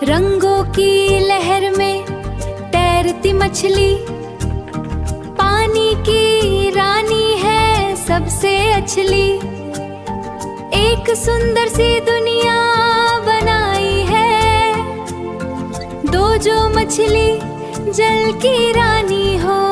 रंगों की लहर में तैरती मछली, पानी की रानी है सबसे अच्छली। एक सुंदर सी दुनिया बनाई है, दो जो मछली जल की रानी हो।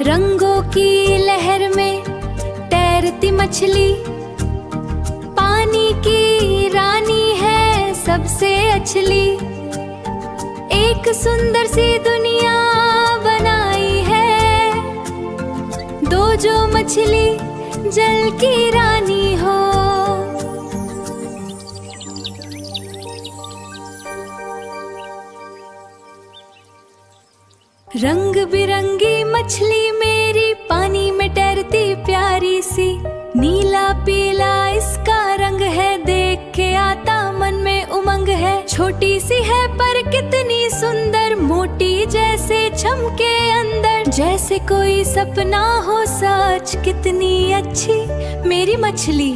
रंगों की लहर में तैरती मछली, पानी की रानी है सबसे अच्छली। एक सुंदर सी दुनिया बनाई है, दो जो मछली जल की रानी हो। रंग बिरंगी मछली मेरी पानी में तैरती प्यारी सी, नीला पीला इसका रंग है, देख के आता मन में उमंग है। छोटी सी है पर कितनी सुंदर, मोटी जैसे चमके अंदर, जैसे कोई सपना हो सच, कितनी अच्छी मेरी मछली।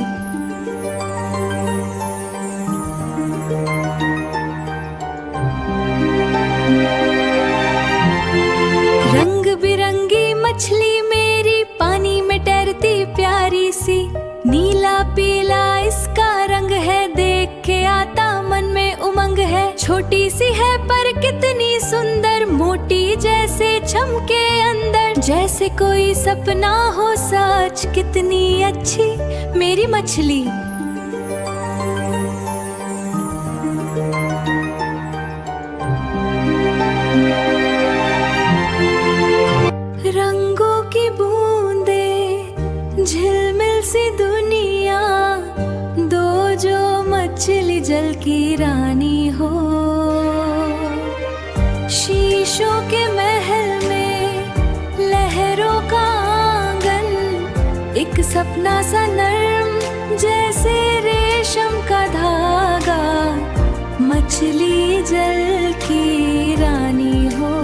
रंग बिरंगी मछली मेरी पानी में तैरती प्यारी सी, नीला पीला इसका रंग है, देख के आता मन में उमंग है। छोटी सी है पर कितनी सुंदर, मोटी जैसे चमके अंदर, जैसे कोई सपना हो सच, कितनी अच्छी मेरी मछली। रंगों की बूंदे झिलमिल सी दुनिया, दो जो मछली जल की रानी हो। शीशों के महल में लहरों का आंगन, एक सपना सा नर्म जैसे रेशम का धागा, मछली जल की रानी हो।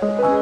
you.